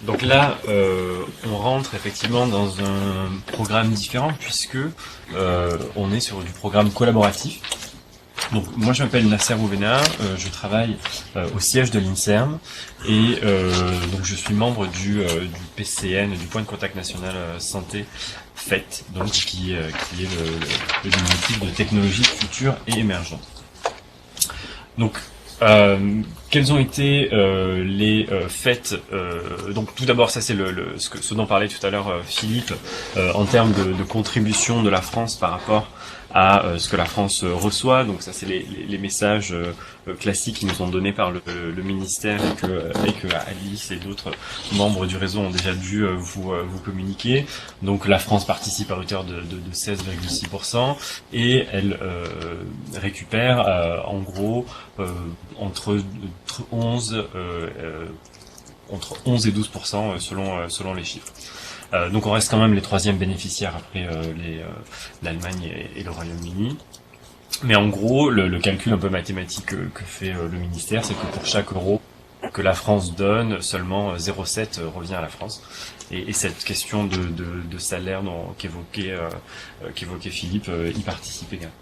Donc là, on rentre effectivement dans un programme différent puisque on est sur du programme collaboratif. Donc moi je m'appelle Nasser Bouvena, je travaille au siège de l'INSERM et donc je suis membre du PCN, du Point de Contact National Santé FET, donc qui est le diminutif de technologies futures et émergentes. Donc quels ont été les faits donc tout d'abord ça c'est ce dont parlait tout à l'heure Philippe en termes de contribution de la France par rapport à ce que la France reçoit. Donc ça c'est les messages classiques qui nous sont donnés par le ministère et que Alice et d'autres membres du réseau ont déjà dû vous communiquer. Donc la France participe à hauteur de 16,6% et elle récupère en gros entre 11 et 12% selon les chiffres. Donc on reste quand même les troisièmes bénéficiaires après l'Allemagne et le Royaume-Uni. Mais en gros, le calcul un peu mathématique que fait le ministère, c'est que pour chaque euro que la France donne, seulement 0,7 revient à la France. Et cette question de salaire qu'évoquait Philippe y participe également.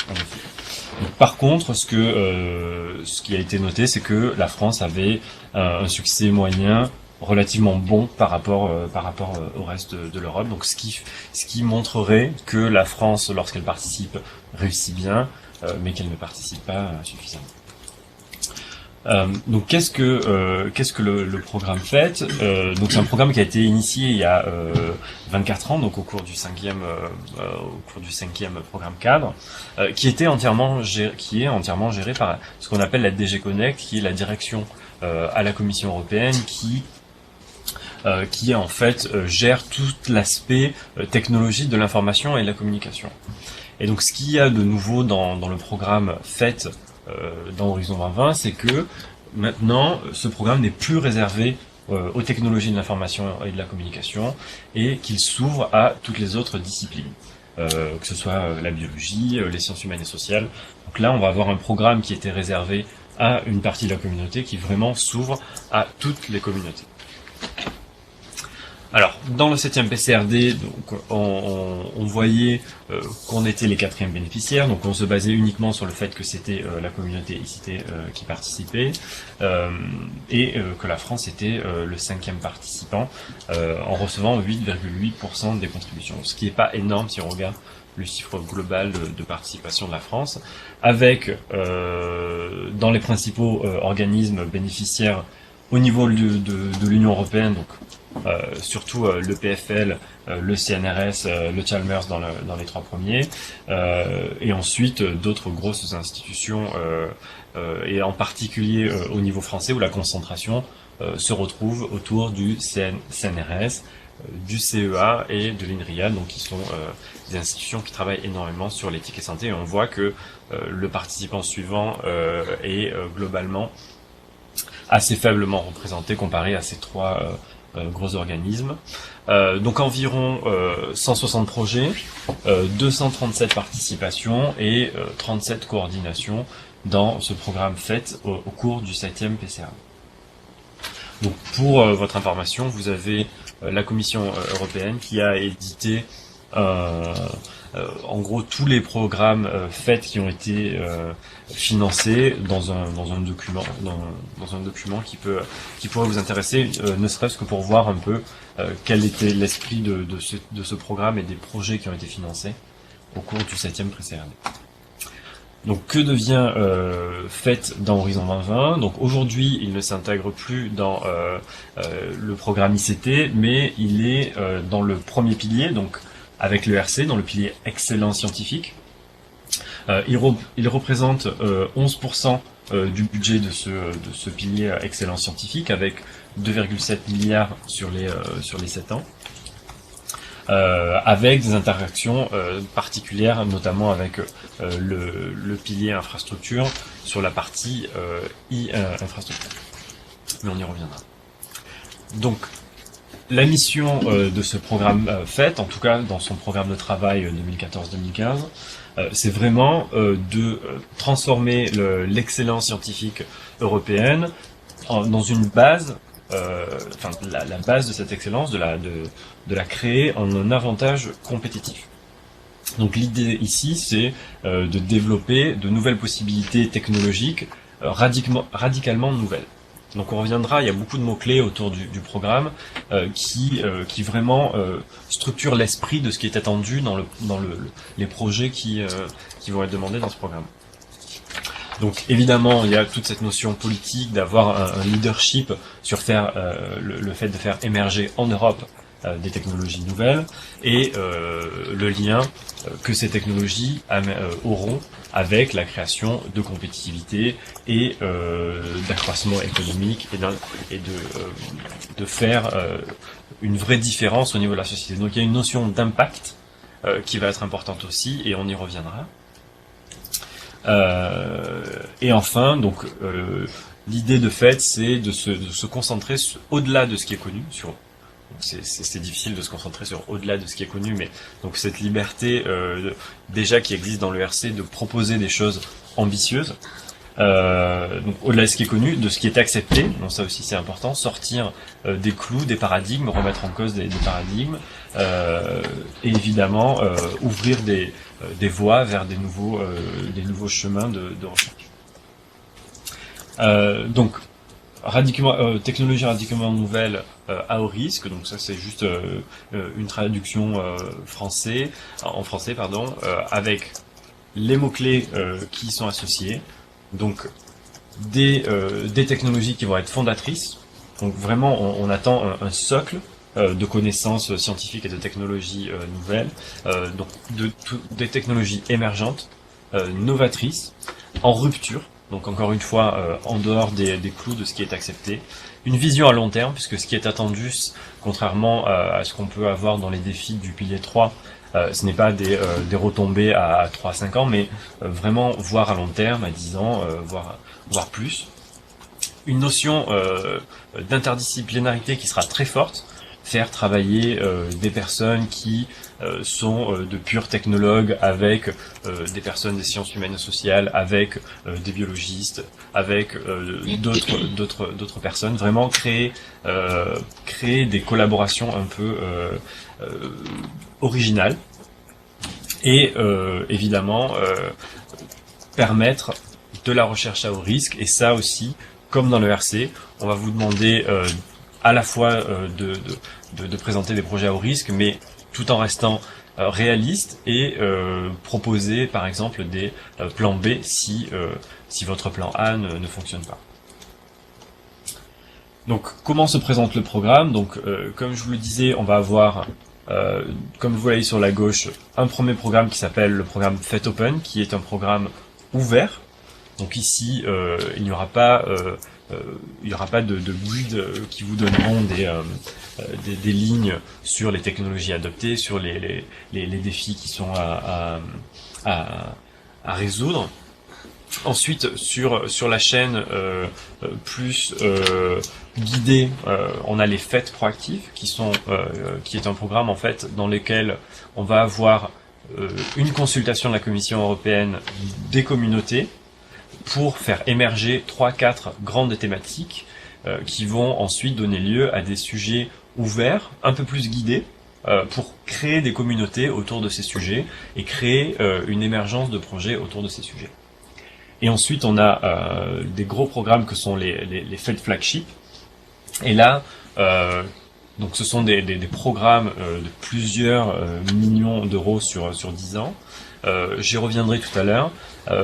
En effet. Donc, par contre, ce qui a été noté, c'est que la France avait un succès moyen relativement bon par rapport au reste de l'Europe. Donc ce qui montrerait que la France, lorsqu'elle participe, réussit bien, mais qu'elle ne participe pas suffisamment. Donc qu'est-ce que le programme FET? Donc c'est un programme qui a été initié il y a 24 ans, donc au cours du cinquième programme cadre, qui est entièrement géré par ce qu'on appelle la DG Connect, qui est la direction à la Commission européenne qui en fait gère tout l'aspect technologie de l'information et de la communication. Et donc ce qu'il y a de nouveau dans le programme FET dans Horizon 2020, c'est que maintenant ce programme n'est plus réservé aux technologies de l'information et de la communication et qu'il s'ouvre à toutes les autres disciplines, que ce soit la biologie, les sciences humaines et sociales. Donc là on va avoir un programme qui était réservé à une partie de la communauté qui vraiment s'ouvre à toutes les communautés. Alors, dans le 7e PCRD, donc, on voyait qu'on était les 4e bénéficiaires, donc on se basait uniquement sur le fait que c'était la communauté ICT qui participait, et que la France était le 5e participant, en recevant 8,8% des contributions, ce qui n'est pas énorme si on regarde le chiffre global de participation de la France, avec dans les principaux organismes bénéficiaires au niveau de l'Union européenne, donc surtout le PFL, le CNRS, le Chalmers dans les 3 premiers, et ensuite d'autres grosses institutions, et en particulier au niveau français où la concentration se retrouve autour du CNRS, du CEA et de l'INRIAD, donc qui sont des institutions qui travaillent énormément sur l'éthique et santé, et on voit que le participant suivant est globalement assez faiblement représenté comparé à ces 3 gros organismes. Donc environ 160 projets, 237 participations et 37 coordinations dans ce programme FET au cours du 7e PCA. Donc pour votre information, vous avez la Commission européenne qui a édité en gros tous les programmes FET qui ont été financés dans un document qui pourrait vous intéresser, ne serait-ce que pour voir un peu quel était l'esprit de ce programme et des projets qui ont été financés au cours du 7e PCRD. Donc que devient FET dans Horizon 2020? Donc aujourd'hui, il ne s'intègre plus dans le programme ICT, mais il est dans le premier pilier, donc avec le RC, dans le pilier excellence scientifique. Il représente 11% du budget de ce pilier excellence scientifique, avec 2,7 milliards sur les 7 ans. Avec des interactions particulières, notamment avec le pilier infrastructure sur la partie infrastructure. Mais on y reviendra. Donc, la mission de ce programme FET, en tout cas dans son programme de travail 2014-2015, c'est vraiment de transformer l'excellence scientifique européenne dans une base la base de cette excellence, de la créer en un avantage compétitif. Donc l'idée ici, c'est de développer de nouvelles possibilités technologiques radicalement nouvelles. Donc on reviendra, il y a beaucoup de mots-clés autour du programme qui vraiment structurent l'esprit de ce qui est attendu dans les projets qui vont être demandés dans ce programme. Donc évidemment, il y a toute cette notion politique d'avoir un leadership sur le fait de faire émerger en Europe des technologies nouvelles et le lien que ces technologies auront avec la création de compétitivité et d'accroissement économique et de faire une vraie différence au niveau de la société. Donc il y a une notion d'impact qui va être importante aussi et on y reviendra. Et enfin, donc l'idée de fait, c'est de se concentrer au-delà de ce qui est connu. C'est difficile de se concentrer sur au-delà de ce qui est connu, mais donc cette liberté déjà qui existe dans l'ERC de proposer des choses ambitieuses. Donc au-delà de ce qui est connu, de ce qui est accepté, donc ça aussi c'est important, sortir des clous, des paradigmes, remettre en cause des paradigmes, et évidemment ouvrir des voies vers des nouveaux chemins de recherche. Donc technologie radicalement nouvelle à haut risque, donc ça c'est juste une traduction en français, avec les mots-clés qui y sont associés. Donc des technologies qui vont être fondatrices. Donc vraiment on attend un socle de connaissances scientifiques et de technologies nouvelles, donc des technologies émergentes, novatrices, en rupture, donc encore une fois en dehors des clous de ce qui est accepté, une vision à long terme, puisque ce qui est attendu, contrairement à ce qu'on peut avoir dans les défis du pilier 3, ce n'est pas des retombées à 3-5 ans, mais vraiment voir à long terme, à 10 ans, voire plus. Une notion d'interdisciplinarité qui sera très forte, faire travailler des personnes qui sont de purs technologues avec des personnes des sciences humaines et sociales, avec des biologistes, avec d'autres personnes, vraiment créer des collaborations un peu originales et évidemment permettre de la recherche à haut risque. Et ça aussi, comme dans le RC, on va vous demander à la fois de présenter des projets à haut risque, mais tout en restant réaliste et proposer par exemple des plans B si votre plan A ne fonctionne pas. Donc comment se présente le programme? Donc comme je vous le disais, on va avoir comme vous voyez sur la gauche un premier programme qui s'appelle le programme FET Open, qui est un programme ouvert. Donc ici il n'y aura pas de guides qui vous donneront des lignes sur les technologies adoptées, sur les défis qui sont à résoudre. Ensuite, sur la chaîne plus guidée, on a les fêtes proactives qui est un programme en fait dans lequel on va avoir une consultation de la Commission européenne des communautés pour faire émerger 3-4 grandes thématiques qui vont ensuite donner lieu à des sujets ouverts, un peu plus guidés, pour créer des communautés autour de ces sujets et créer une émergence de projets autour de ces sujets. Et ensuite, on a des gros programmes que sont les FED Flagship. Et là, donc ce sont des programmes de plusieurs millions d'euros sur 10 ans. J'y reviendrai tout à l'heure,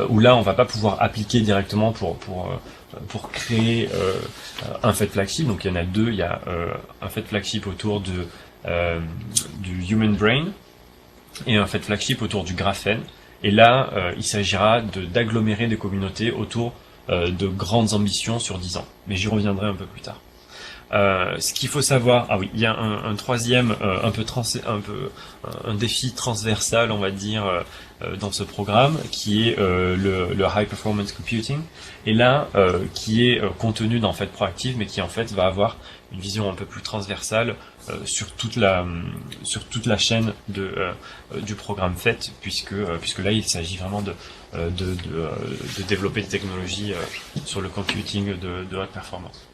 où là on va pas pouvoir appliquer directement pour créer un FED flagship. Donc il y en a deux, il y a un FED flagship autour du Human Brain et un FED flagship autour du graphène. Et là il s'agira d'agglomérer des communautés autour de grandes ambitions sur 10 ans. Mais j'y reviendrai un peu plus tard. Ce qu'il faut savoir, il y a un troisième, un défi transversal, on va dire, dans ce programme, qui est le High Performance Computing, et là, qui est contenu dans FED Proactive, mais qui en fait va avoir une vision un peu plus transversale sur toute la chaîne du programme FED, puisque là il s'agit vraiment de développer des technologies sur le computing de haute performance.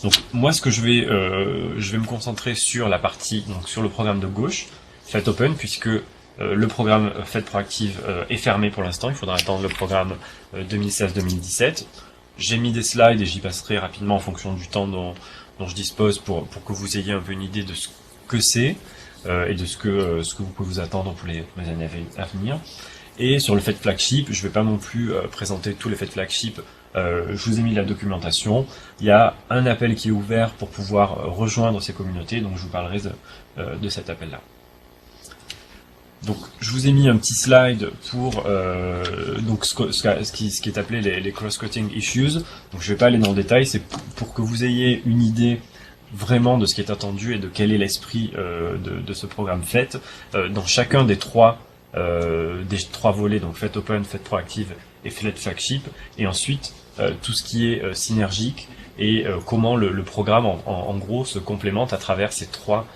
Donc moi, ce que je vais me concentrer sur la partie, donc sur le programme de gauche, Fête Open, puisque le programme Fête Proactive est fermé pour l'instant. Il faudra attendre le programme 2016-2017. J'ai mis des slides et j'y passerai rapidement en fonction du temps dont je dispose pour que vous ayez un peu une idée de ce que c'est et de ce que vous pouvez vous attendre pour les années à venir. Et sur le Fête Flagship, je ne vais pas non plus présenter tous les Fêtes Flagship. Je vous ai mis la documentation. Il y a un appel qui est ouvert pour pouvoir rejoindre ces communautés, donc je vous parlerai de cet appel-là. Donc, je vous ai mis un petit slide pour donc ce qui est appelé les cross-cutting issues. Donc, je vais pas aller dans le détail, c'est pour que vous ayez une idée vraiment de ce qui est attendu et de quel est l'esprit de ce programme Fête. Dans chacun des trois volets, donc Fête Open, Fête Proactive et Fête Flagship, et ensuite tout ce qui est synergique et comment le programme en gros se complémente à travers ces trois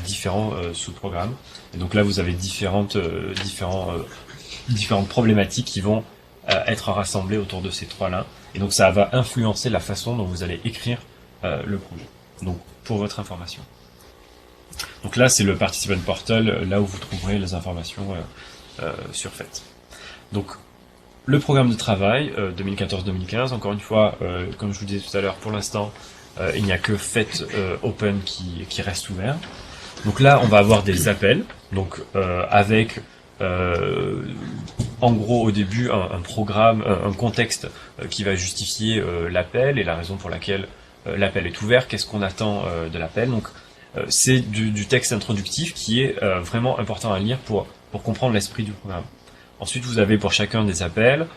différents sous-programmes. Et donc là, vous avez différentes problématiques qui vont être rassemblées autour de ces trois-là. Et donc ça va influencer la façon dont vous allez écrire le projet. Donc pour votre information. Donc là, c'est le Participant Portal, là où vous trouverez les informations sur Fête. Donc le programme de travail 2014-2015, encore une fois, comme je vous disais tout à l'heure, pour l'instant, il n'y a que Fête Open qui reste ouvert. Donc là, on va avoir des appels, donc avec en gros au début un programme, un contexte qui va justifier l'appel et la raison pour laquelle l'appel est ouvert, qu'est-ce qu'on attend de l'appel. Donc c'est du texte introductif qui est vraiment important à lire pour comprendre l'esprit du programme. Ensuite, vous avez pour chacun des appels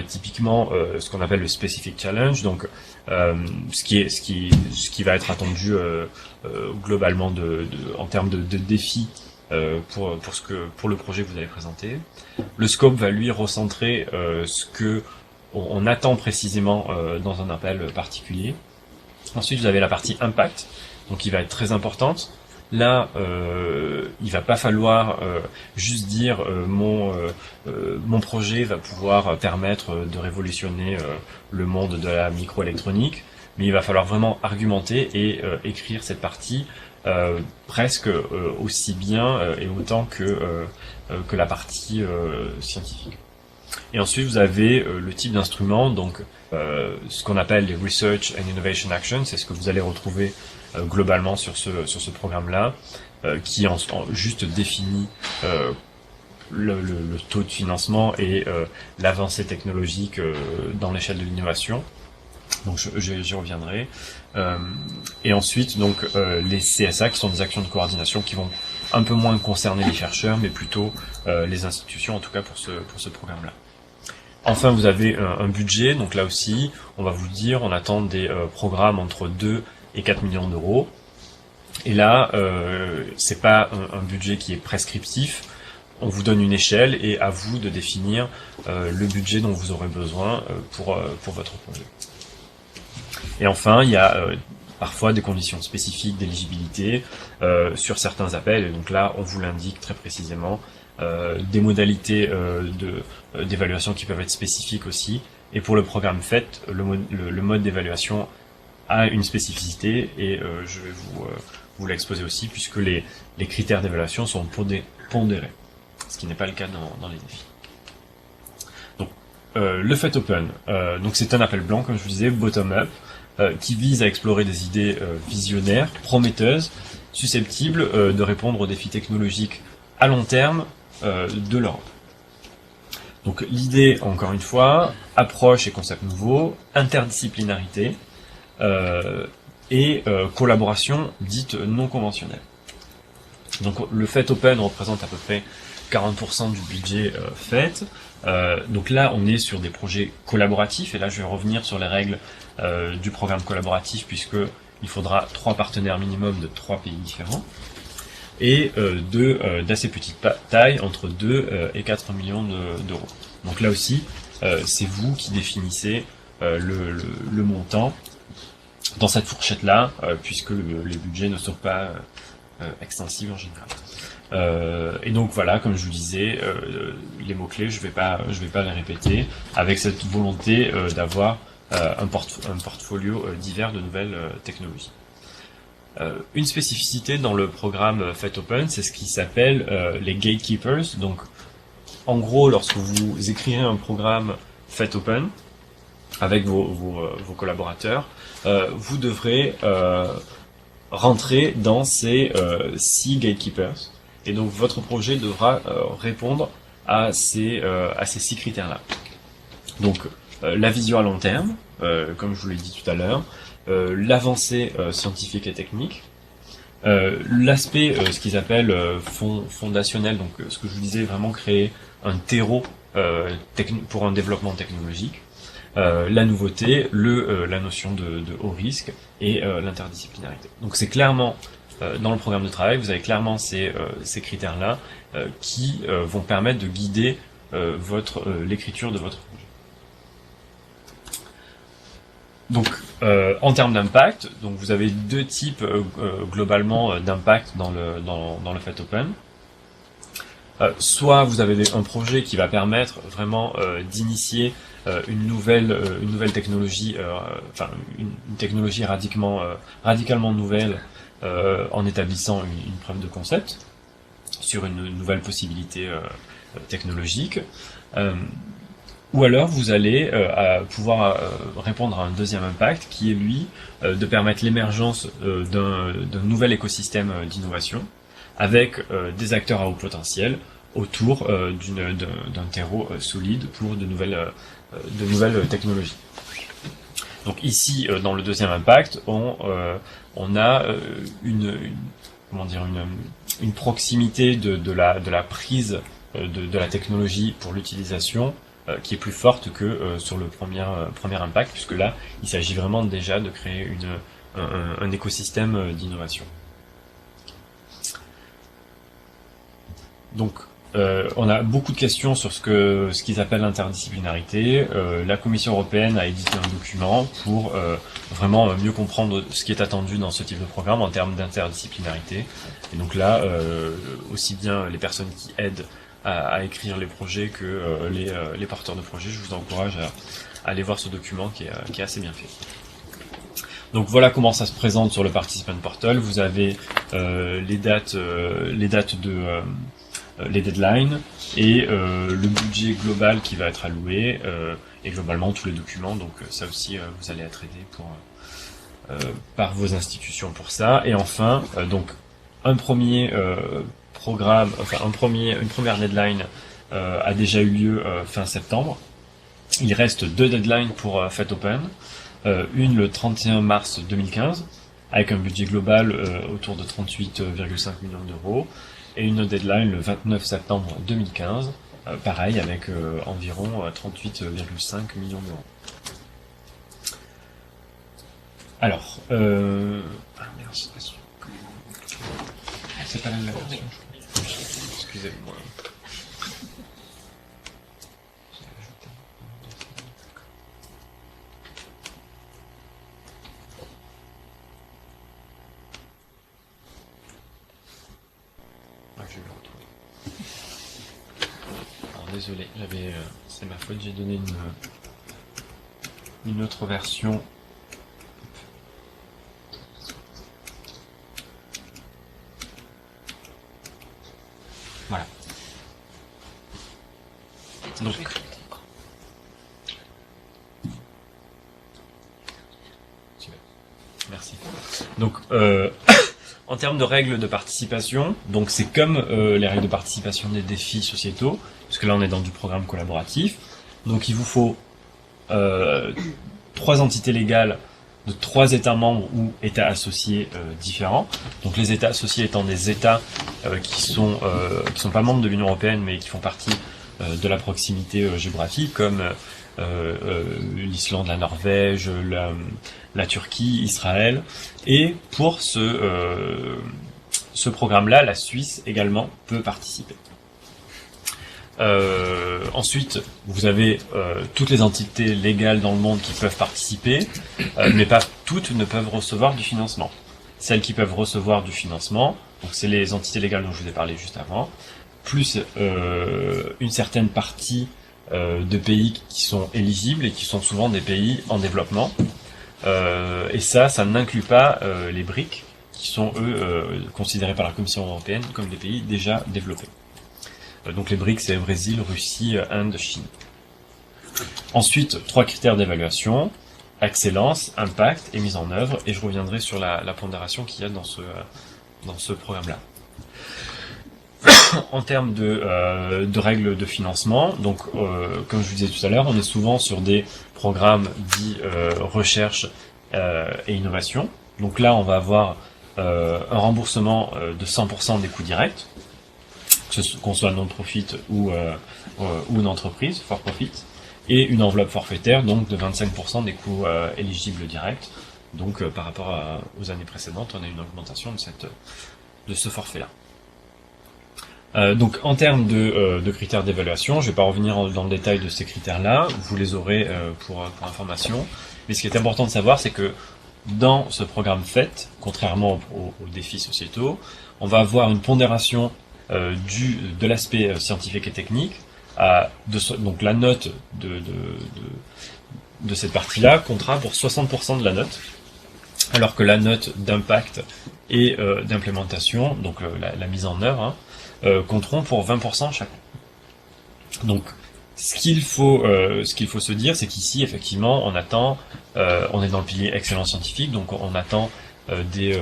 typiquement ce qu'on appelle le specific challenge, donc ce qui va être attendu globalement en termes de défis pour le projet que vous allez présenter. Le scope va lui recentrer ce que on attend précisément dans un appel particulier. Ensuite, vous avez la partie impact, donc qui va être très importante. Là, il va pas falloir juste dire mon projet va pouvoir permettre de révolutionner le monde de la microélectronique, mais il va falloir vraiment argumenter et écrire cette partie presque aussi bien et autant que la partie scientifique. Et ensuite, vous avez le type d'instrument, donc ce qu'on appelle les Research and Innovation Actions, c'est ce que vous allez retrouver globalement sur ce programme-là, qui juste définit le taux de financement et l'avancée technologique dans l'échelle de l'innovation. Donc j'y reviendrai. Et ensuite, donc les CSA, qui sont des actions de coordination qui vont un peu moins concerner les chercheurs, mais plutôt les institutions, en tout cas pour ce programme-là. Enfin, vous avez un budget, donc là aussi, on va vous dire, on attend des programmes entre 2 et 4 millions d'euros. Et là, c'est pas un budget qui est prescriptif. On vous donne une échelle et à vous de définir le budget dont vous aurez besoin pour votre projet. Et enfin, il y a parfois des conditions spécifiques d'éligibilité sur certains appels. Et donc là, on vous l'indique très précisément. Des modalités d'évaluation qui peuvent être spécifiques aussi. Et pour le programme Fête, le mode d'évaluation a une spécificité et je vais vous l'exposer aussi, puisque les critères d'évaluation sont pondérés, ce qui n'est pas le cas dans les défis. Donc le Fête Open, donc c'est un appel blanc, comme je vous disais, bottom-up, qui vise à explorer des idées visionnaires, prometteuses, susceptibles de répondre aux défis technologiques à long terme de l'Europe. Donc l'idée, encore une fois, approche et concept nouveau, interdisciplinarité et collaboration dite non conventionnelle. Donc le Fête Open représente à peu près 40% du budget Fête. Donc là, on est sur des projets collaboratifs, et là je vais revenir sur les règles du programme collaboratif, puisque il faudra 3 partenaires minimum de 3 pays différents, et d'assez petite taille, entre 2 et 4 millions d'euros. Donc là aussi, c'est vous qui définissez le montant dans cette fourchette-là, puisque les budgets ne sont pas extensibles en général. Et donc voilà, comme je vous disais, les mots-clés, je vais pas les répéter, avec cette volonté d'avoir un portfolio divers de nouvelles technologies. Une spécificité dans le programme Fait Open, c'est ce qui s'appelle les gatekeepers. Donc, en gros, lorsque vous écrivez un programme Fait Open avec vos collaborateurs, vous devrez rentrer dans ces 6 gatekeepers. Et donc, votre projet devra répondre à ces 6 critères-là. Donc, la vision à long terme, comme je vous l'ai dit tout à l'heure, l'avancée scientifique et technique, l'aspect, ce qu'ils appellent fondationnel, donc ce que je vous disais, vraiment créer un terreau pour un développement technologique, la nouveauté, la notion de haut risque et l'interdisciplinarité. Donc c'est clairement, dans le programme de travail, vous avez clairement ces critères-là qui vont permettre de guider l'écriture de votre projet. Donc, en termes d'impact, donc vous avez 2 types globalement d'impact dans le Fait Open. Soit vous avez un projet qui va permettre vraiment d'initier une nouvelle technologie, une technologie radicalement nouvelle en établissant une preuve de concept sur une nouvelle possibilité technologique. Ou alors vous allez pouvoir répondre à un deuxième impact qui est lui de permettre l'émergence d'un nouvel écosystème d'innovation avec des acteurs à haut potentiel autour d'un terreau solide pour de nouvelles technologies. Donc ici, dans le deuxième impact, on a une proximité de la prise de la technologie pour l'utilisation qui est plus forte que sur le premier impact, puisque là, il s'agit vraiment déjà de créer un écosystème d'innovation. Donc, on a beaucoup de questions sur ce qu'ils appellent l'interdisciplinarité. La Commission européenne a édité un document pour vraiment mieux comprendre ce qui est attendu dans ce type de programme en termes d'interdisciplinarité. Et donc là, aussi bien les personnes qui aident à écrire les projets que les porteurs de projets, je vous encourage à aller voir ce document qui est assez bien fait. Donc voilà comment ça se présente sur le Participant Portal. Vous avez les deadlines et le budget global qui va être alloué et globalement tous les documents. Donc ça aussi, vous allez être aidé par vos institutions pour ça. Et enfin, donc un premier programme, une première deadline a déjà eu lieu fin septembre. Il reste 2 deadlines pour Fait Open. Une le 31 mars 2015 avec un budget global autour de 38,5 millions d'euros et une deadline le 29 septembre 2015 pareil avec environ 38,5 millions d'euros. Alors c'est pas la même version, excusez-moi. Je vais le retrouver. Alors désolé, c'est ma faute, j'ai donné une autre version. Voilà. Donc, merci. Donc, en termes de règles de participation, donc c'est comme les règles de participation des défis sociétaux, parce que là on est dans du programme collaboratif. Donc il vous faut 3 entités légales de 3 États membres ou États associés différents. Donc les États associés étant des États qui sont pas membres de l'Union européenne mais qui font partie de la proximité géographique, comme l'Islande, la Norvège, la Turquie, Israël. Et pour ce programme-là, la Suisse également peut participer. Ensuite, vous avez toutes les entités légales dans le monde qui peuvent participer, mais pas toutes ne peuvent recevoir du financement. Celles qui peuvent recevoir du financement, donc c'est les entités légales dont je vous ai parlé juste avant, plus une certaine partie de pays qui sont éligibles et qui sont souvent des pays en développement. Et ça n'inclut pas les BRIC, qui sont eux considérés par la Commission européenne comme des pays déjà développés. Donc les BRIC, c'est Brésil, Russie, Inde, Chine. Ensuite, 3 critères d'évaluation: excellence, impact et mise en œuvre. Et je reviendrai sur la pondération qu'il y a dans ce programme-là. En termes de règles de financement, donc comme je vous disais tout à l'heure, on est souvent sur des programmes dits recherche et innovation. Donc là, on va avoir un remboursement de 100% des coûts directs, qu'on soit non-profit ou une entreprise, for profit, et une enveloppe forfaitaire donc de 25% des coûts éligibles directs. Donc par rapport aux années précédentes, on a une augmentation de ce forfait-là. Donc en termes de critères d'évaluation, je ne vais pas revenir dans le détail de ces critères-là, vous les aurez pour information. Mais ce qui est important de savoir, c'est que dans ce programme FAIT, contrairement aux défis sociétaux, on va avoir une pondération de l'aspect scientifique et technique. Donc la note de cette partie-là comptera pour 60% de la note, alors que la note d'impact et d'implémentation, donc la mise en œuvre, compteront pour 20% chacun. Donc ce qu'il faut se dire, c'est qu'ici effectivement on attend, on est dans le pilier excellence scientifique, donc on attend des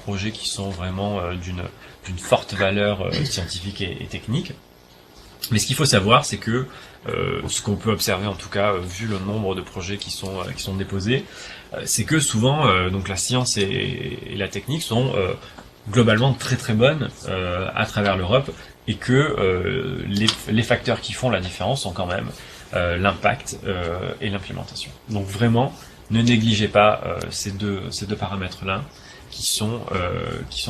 projets qui sont vraiment d'une forte valeur scientifique et technique. Mais ce qu'il faut savoir, c'est que ce qu'on peut observer, en tout cas vu le nombre de projets qui sont déposés, c'est que souvent donc la science et la technique sont globalement très très bonnes à travers l'Europe, et que les facteurs qui font la différence sont quand même l'impact et l'implémentation. Donc vraiment, ne négligez pas ces deux paramètres-là, qui sont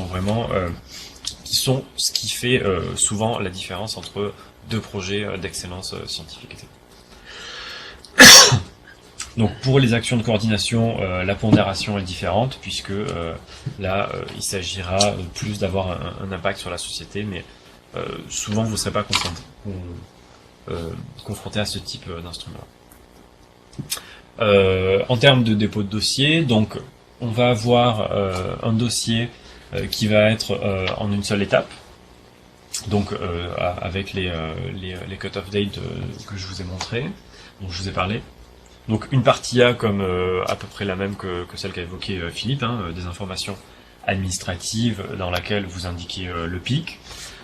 vraiment qui sont ce qui fait souvent la différence entre deux projets d'excellence scientifique et technique. Donc pour les actions de coordination, la pondération est différente, puisque là il s'agira plus d'avoir un impact sur la société, mais souvent vous ne serez pas confronté à ce type d'instrument. En termes de dépôt de dossier, donc on va avoir un dossier qui va être en une seule étape, donc avec les cut-off dates que je vous ai montré, dont je vous ai parlé. Donc une partie A comme à peu près la même que celle qu'a évoqué Philippe, des informations administratives dans laquelle vous indiquez le pic,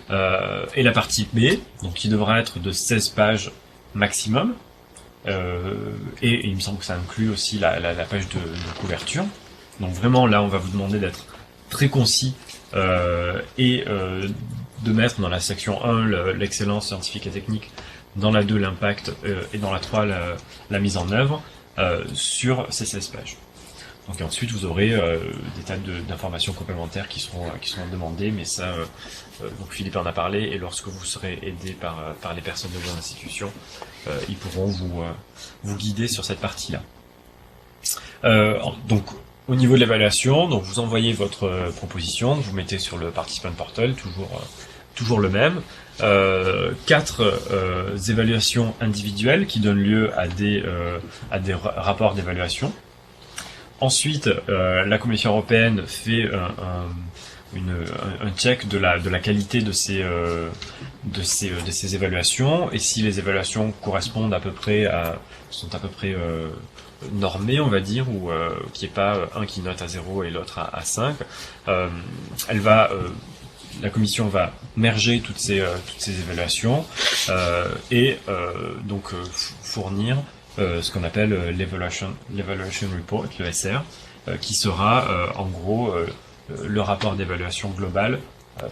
et la partie B, donc qui devra être de 16 pages maximum, et il me semble que ça inclut aussi la page de couverture. Donc vraiment là on va vous demander d'être très concis et de mettre dans la section 1 l'excellence scientifique et technique, dans la 2 l'impact et dans la 3 la mise en œuvre sur ces 16 pages. Donc ensuite vous aurez des tas d'informations complémentaires qui seront demandées, mais ça donc Philippe en a parlé, et lorsque vous serez aidé par les personnes de vos institutions, ils pourront vous guider sur cette partie-là. Donc au niveau de l'évaluation, donc vous envoyez votre proposition, vous mettez sur le participant portal, toujours le même. 4 évaluations individuelles qui donnent lieu à des rapports d'évaluation. Ensuite, la Commission européenne fait un check de la qualité de ces évaluations, et si les évaluations correspondent sont à peu près normées, on va dire, ou qu'il n'y ait pas un qui note à 0 et l'autre à 5, la Commission va merger toutes ces évaluations et donc fournir ce qu'on appelle l'Evaluation Report, le SR, qui sera en gros le rapport d'évaluation globale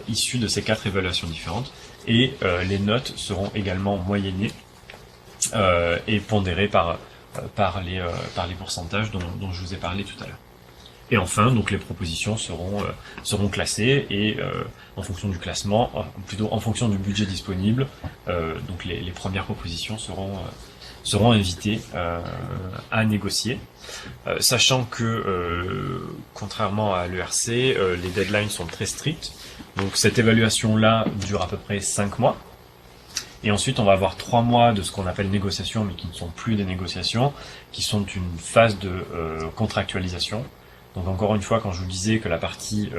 issu de ces 4 évaluations différentes, et les notes seront également moyennées et pondérées par les pourcentages dont je vous ai parlé tout à l'heure. Et enfin, donc les propositions seront classées, et en fonction du classement, plutôt en fonction du budget disponible, donc les premières propositions seront invitées à négocier, sachant que contrairement à l'ERC, les deadlines sont très strictes. Donc cette évaluation-là dure à peu près 5 mois. Et ensuite, on va avoir 3 mois de ce qu'on appelle négociations, mais qui ne sont plus des négociations, qui sont une phase de contractualisation. Donc encore une fois, quand je vous disais que la partie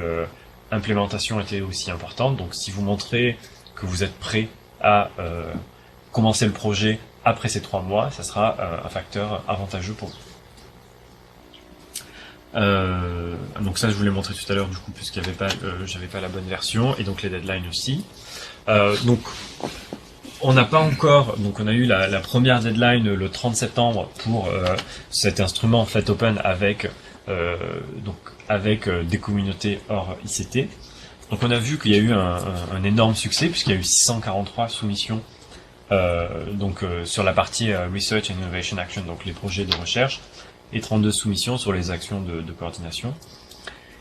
implémentation était aussi importante, donc si vous montrez que vous êtes prêt à commencer le projet après ces 3 mois, ça sera un facteur avantageux pour vous. Donc ça, je vous l'ai montré tout à l'heure, du coup, puisqu'il n'y avait pas, j'avais pas la bonne version, et donc les deadlines aussi. Donc, on n'a pas encore, donc on a eu la première deadline le 30 septembre pour cet instrument Fait Open avec des communautés hors ICT. Donc on a vu qu'il y a eu un énorme succès puisqu'il y a eu 643 soumissions sur la partie Research and Innovation Action, donc les projets de recherche, et 32 soumissions sur les actions de coordination.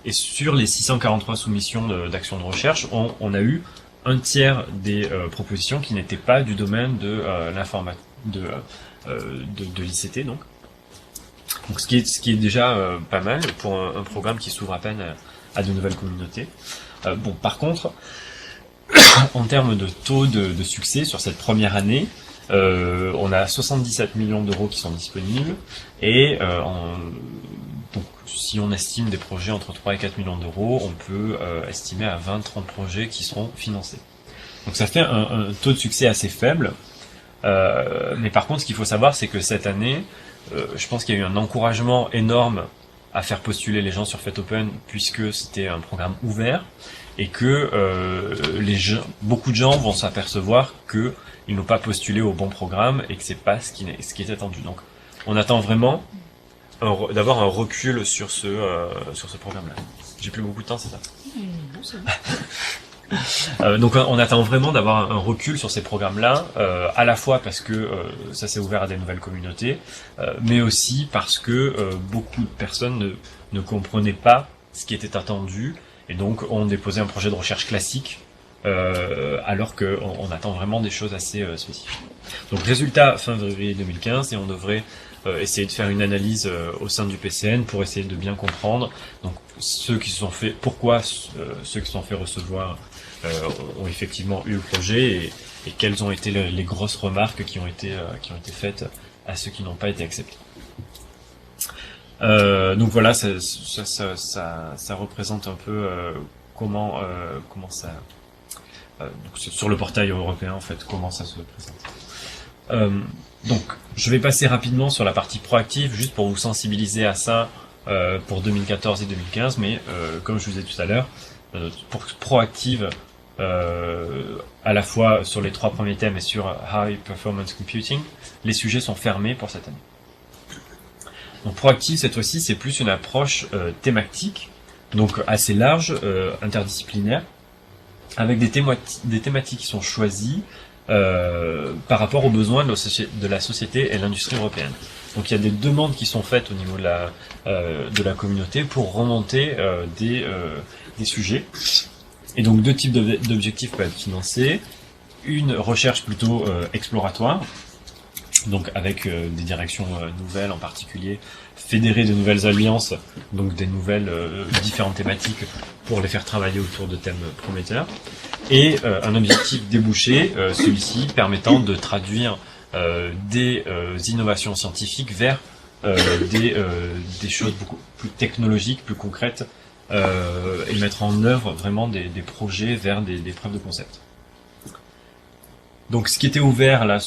Et sur les 643 soumissions d'actions de recherche, on a eu un tiers des propositions qui n'étaient pas du domaine de l'ICT, donc ce qui est déjà pas mal pour un programme qui s'ouvre à peine à de nouvelles communautés. Par contre, en termes de taux de succès sur cette première année, on a 77 millions d'euros qui sont disponibles, et donc, si on estime des projets entre 3 et 4 millions d'euros, on peut estimer à 20-30 projets qui seront financés. Donc ça fait un taux de succès assez faible, mais par contre, ce qu'il faut savoir, c'est que cette année, je pense qu'il y a eu un encouragement énorme à faire postuler les gens sur Fait Open, puisque c'était un programme ouvert, et que beaucoup de gens vont s'apercevoir que ils n'ont pas postulé au bon programme, et que c'est pas ce qui est attendu. Donc, on attend vraiment d'avoir un recul sur ce programme-là. J'ai plus beaucoup de temps, c'est ça? Non, c'est bon. Donc on attend vraiment d'avoir un recul sur ces programmes-là, à la fois parce que ça s'est ouvert à des nouvelles communautés, mais aussi parce que beaucoup de personnes ne comprenaient pas ce qui était attendu, et donc ont déposé un projet de recherche classique, alors qu'on attend vraiment des choses assez spécifiques. Donc résultat fin février 2015, et on devrait essayer de faire une analyse au sein du PCN pour essayer de bien comprendre donc pourquoi ceux qui se sont fait recevoir ont effectivement eu le projet, et quelles ont été les grosses remarques qui ont été faites à ceux qui n'ont pas été acceptés. Donc voilà, ça représente un peu comment ça donc sur le portail européen, en fait, comment ça se présente. Donc, je vais passer rapidement sur la partie proactive, juste pour vous sensibiliser à ça pour 2014 et 2015, mais comme je vous ai dit tout à l'heure, pour proactive, à la fois sur les 3 premiers thèmes et sur High Performance Computing, les sujets sont fermés pour cette année. Donc proactive, cette fois-ci, c'est plus une approche thématique, donc assez large, interdisciplinaire, avec des thématiques qui sont choisies par rapport aux besoins de la société et l'industrie européenne. Donc il y a des demandes qui sont faites au niveau de la communauté pour remonter des sujets. Et donc 2 types d'objectifs peuvent être financés. Une recherche plutôt exploratoire, donc avec des directions nouvelles, en particulier fédérer de nouvelles alliances, donc des nouvelles différentes thématiques pour les faire travailler autour de thèmes prometteurs, et un objectif débouché, celui-ci permettant de traduire des innovations scientifiques vers des choses beaucoup plus technologiques, plus concrètes, et mettre en œuvre vraiment des projets vers des preuves de concept. Donc ce qui était ouvert là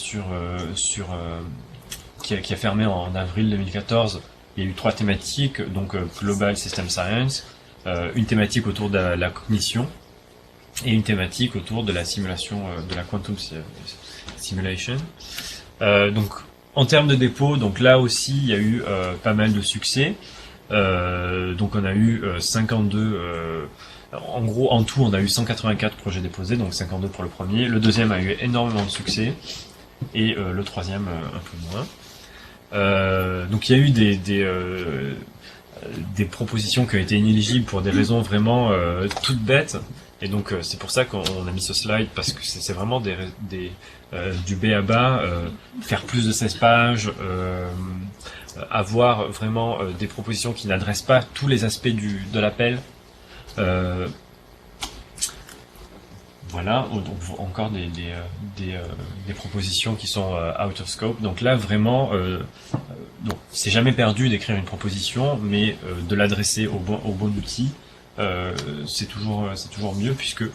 qui a fermé en avril 2014, il y a eu 3 thématiques, donc Global System Science, une thématique autour de la cognition, et une thématique autour de la simulation, de la quantum simulation. Donc en termes de dépôt, donc là aussi il y a eu pas mal de succès. Donc on a eu 52, en gros en tout on a eu 184 projets déposés, donc 52 pour le premier. Le deuxième a eu énormément de succès, et le troisième un peu moins. Donc il y a eu des propositions qui ont été inéligibles pour des raisons vraiment toutes bêtes, et donc c'est pour ça qu'on a mis ce slide, parce que c'est vraiment du B à bas, faire plus de 16 pages, avoir vraiment des propositions qui n'adressent pas tous les aspects de l'appel. voilà, donc encore des propositions qui sont out of scope. Donc là, vraiment, donc c'est jamais perdu d'écrire une proposition, mais de l'adresser au bon outil, c'est toujours mieux, puisque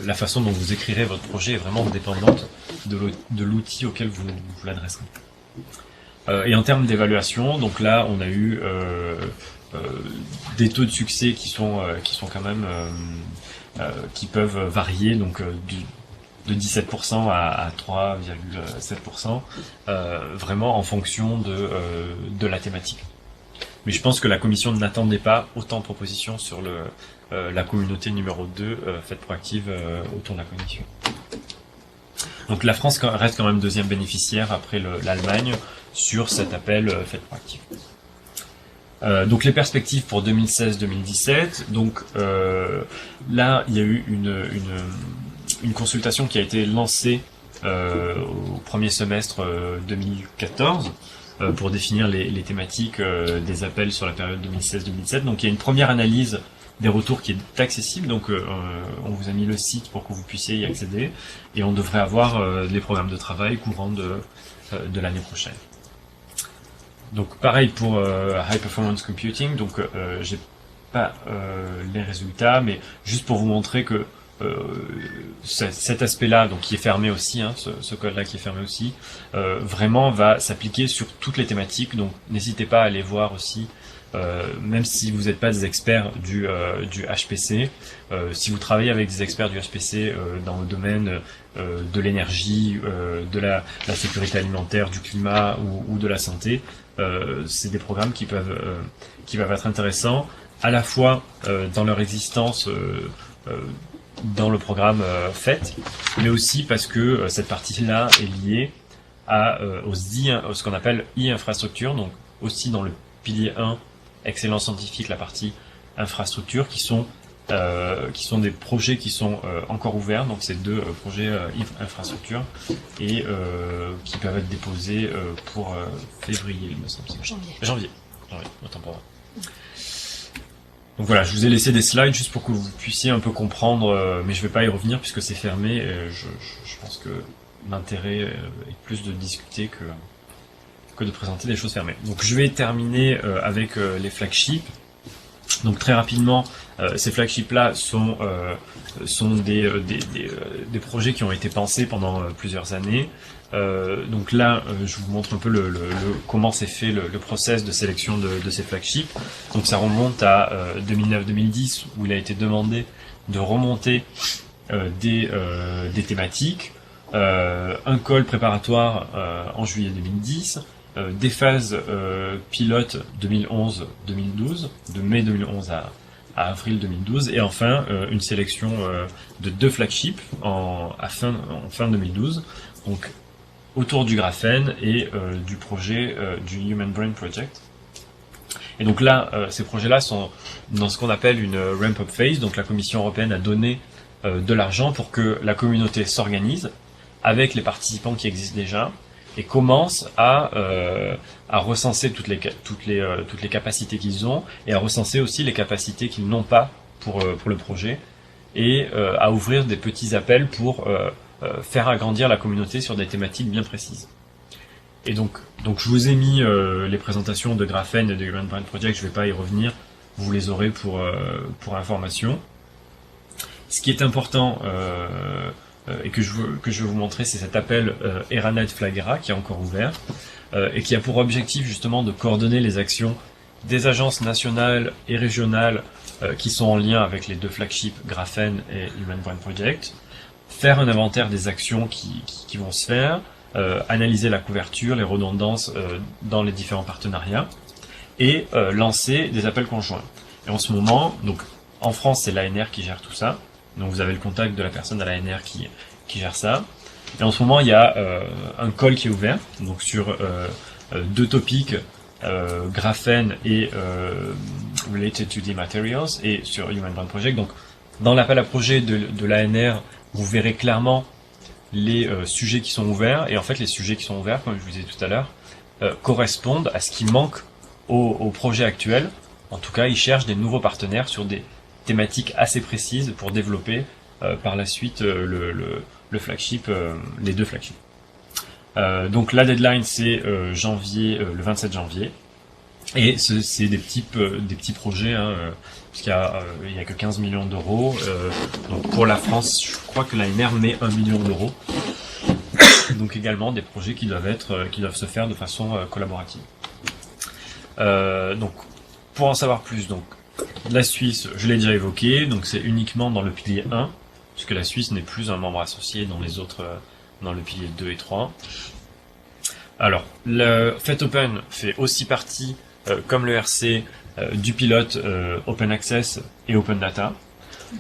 la façon dont vous écrirez votre projet est vraiment dépendante de l'outil auquel vous l'adresserez. Et en termes d'évaluation, donc là, on a eu des taux de succès qui sont quand même qui peuvent varier, donc de 17% à 3,7%, vraiment en fonction de la thématique. Mais je pense que la commission n'attendait pas autant de propositions sur la communauté numéro 2 Faites Proactive autour de la commission. Donc la France reste quand même deuxième bénéficiaire après l'Allemagne sur cet appel Faites Proactive. Donc les perspectives pour 2016-2017. Donc là, il y a eu une consultation qui a été lancée au premier semestre 2014 pour définir les thématiques des appels sur la période 2016-2017. Donc il y a une première analyse des retours qui est accessible. Donc on vous a mis le site pour que vous puissiez y accéder, et on devrait avoir les programmes de travail courant de l'année prochaine. Donc pareil pour High Performance Computing, donc j'ai pas les résultats, mais juste pour vous montrer que cet aspect-là, donc qui est fermé aussi, hein, ce code-là qui est fermé aussi, vraiment va s'appliquer sur toutes les thématiques. Donc n'hésitez pas à aller voir aussi, même si vous n'êtes pas des experts du HPC, si vous travaillez avec des experts du HPC dans le domaine de l'énergie, de la sécurité alimentaire, du climat ou de la santé, c'est des programmes qui peuvent être intéressants, à la fois dans leur existence dans le programme FAIT, mais aussi parce que cette partie-là est liée à ce qu'on appelle e-infrastructure, donc aussi dans le pilier 1 excellence scientifique, la partie infrastructure, qui sont des projets qui sont encore ouverts, donc c'est deux projets infrastructure, et qui peuvent être déposés pour février, il me semble. Janvier, autant pour moi. Donc voilà, je vous ai laissé des slides juste pour que vous puissiez un peu comprendre, mais je vais pas y revenir puisque c'est fermé. Je pense que l'intérêt est plus de discuter que de présenter des choses fermées. Donc je vais terminer avec les flagships. Donc très rapidement, ces flagships-là sont des projets qui ont été pensés pendant plusieurs années. Donc là, je vous montre un peu comment s'est fait le process de sélection de ces flagships. Donc ça remonte à 2009-2010, où il a été demandé de remonter des thématiques, un call préparatoire en juillet 2010, des phases pilotes 2011-2012, de mai 2011 à avril 2012, et enfin une sélection de 2 flagships en fin 2012, donc autour du graphène et du projet du Human Brain Project. Et donc là, ces projets-là sont dans ce qu'on appelle une ramp-up phase, donc la Commission européenne a donné de l'argent pour que la communauté s'organise avec les participants qui existent déjà, et commence à recenser toutes les capacités qu'ils ont, et à recenser aussi les capacités qu'ils n'ont pas pour le projet, et à ouvrir des petits appels pour faire agrandir la communauté sur des thématiques bien précises. Et donc je vous ai mis les présentations de Graphene et de Human Brain Project, je ne vais pas y revenir, vous les aurez pour information. Ce qui est important et que je veux vous montrer, c'est cet appel Eranet Flagera qui est encore ouvert et qui a pour objectif justement de coordonner les actions des agences nationales et régionales qui sont en lien avec les 2 flagships Graphene et Human Brain Project, faire un inventaire des actions qui vont se faire, analyser la couverture, les redondances dans les différents partenariats, et lancer des appels conjoints. Et en ce moment, donc en France, c'est l'ANR qui gère tout ça. Donc vous avez le contact de la personne à l'ANR qui gère ça. Et en ce moment, il y a un call qui est ouvert, donc sur 2 topics, Graphene et Related to the Materials, et sur Human Brain Project. Donc dans l'appel à projet de l'ANR, vous verrez clairement les sujets qui sont ouverts, et en fait les sujets qui sont ouverts, comme je vous disais tout à l'heure, correspondent à ce qui manque au projet actuel. En tout cas, ils cherchent des nouveaux partenaires sur des thématiques assez précises pour développer par la suite le flagship, les 2 flagships. Donc la deadline c'est le 27 janvier. Et c'est des petits projets, hein, parce qu'il y a que 15 millions d'euros. Donc pour la France, je crois que l'ANR met 1 million d'euros. Donc également des projets qui doivent se faire de façon collaborative. Donc pour en savoir plus, donc la Suisse, je l'ai déjà évoqué, donc c'est uniquement dans le pilier 1, puisque la Suisse n'est plus un membre associé dans les autres, dans le pilier 2 et 3. Alors, le FET Open fait aussi partie, comme le RC, du pilote Open Access et Open Data.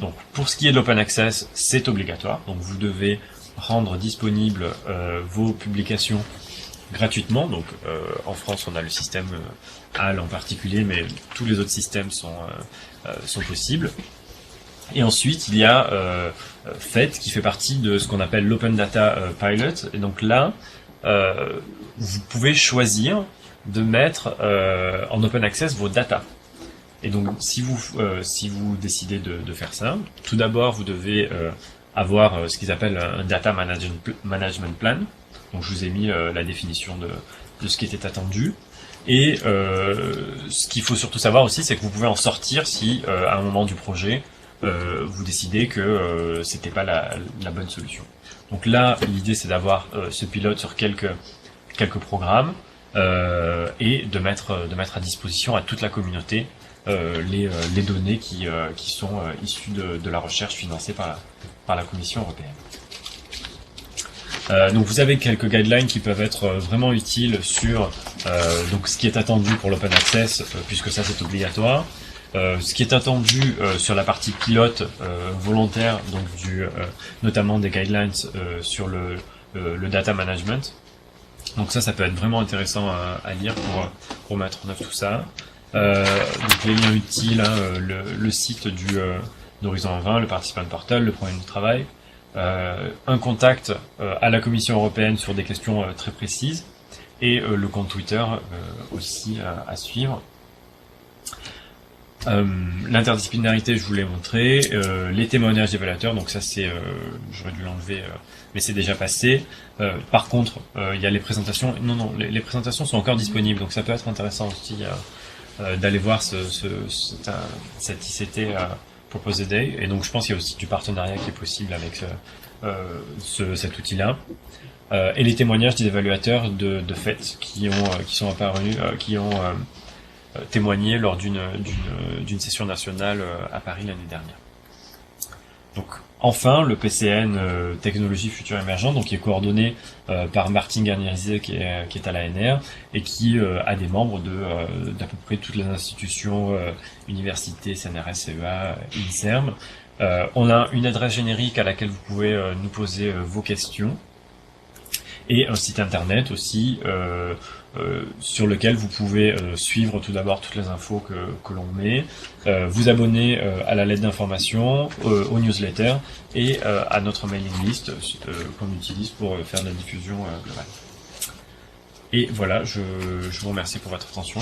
Donc, pour ce qui est de l'Open Access, c'est obligatoire. Donc, vous devez rendre disponible vos publications gratuitement. Donc, en France, on a le système HAL en particulier, mais tous les autres systèmes sont possibles. Et ensuite, il y a FET qui fait partie de ce qu'on appelle l'Open Data Pilot. Et donc là, vous pouvez choisir de mettre en open access vos data. Et donc si vous décidez de faire ça, tout d'abord vous devez avoir ce qu'ils appellent un data management plan. Donc je vous ai mis la définition de ce qui était attendu. Et ce qu'il faut surtout savoir aussi, c'est que vous pouvez en sortir si à un moment du projet vous décidez que c'était pas la bonne solution. Donc là, l'idée c'est d'avoir ce pilote sur quelques programmes et de mettre à disposition à toute la communauté les données qui sont issues de la recherche financée par la Commission européenne. Donc vous avez quelques guidelines qui peuvent être vraiment utiles sur donc ce qui est attendu pour l'open access, puisque ça c'est obligatoire. Ce qui est attendu sur la partie pilote volontaire, donc notamment des guidelines sur le data management. Donc ça peut être vraiment intéressant à lire pour mettre en œuvre tout ça. Donc les liens utiles, hein, le site d'Horizon 20, le Participant Portal, le programme de travail, un contact à la Commission européenne sur des questions très précises, et le compte Twitter aussi à suivre. L'interdisciplinarité, je vous l'ai montré, les témoignages d'évaluateurs, donc ça c'est, j'aurais dû l'enlever, mais c'est déjà passé. Par contre, il y a les présentations, les présentations sont encore disponibles, donc ça peut être intéressant aussi d'aller voir cet ICT Proposed Day, et donc je pense qu'il y a aussi du partenariat qui est possible avec cet outil-là. Et les témoignages des évaluateurs de FET qui sont apparus, qui ont témoigné lors d'une session nationale à Paris l'année dernière. Donc enfin le PCN Technologie Future Émergente, donc qui est coordonné par Martine Garnierizet qui est à l'ANR et qui a des membres d'à peu près toutes les institutions, universités, CNRS, CEA, INSERM. On a une adresse générique à laquelle vous pouvez nous poser vos questions, et un site internet aussi sur lequel vous pouvez suivre tout d'abord toutes les infos que l'on met, vous abonner à la lettre d'information, aux newsletters et à notre mailing list qu'on utilise pour faire de la diffusion globale. Et voilà, je vous remercie pour votre attention.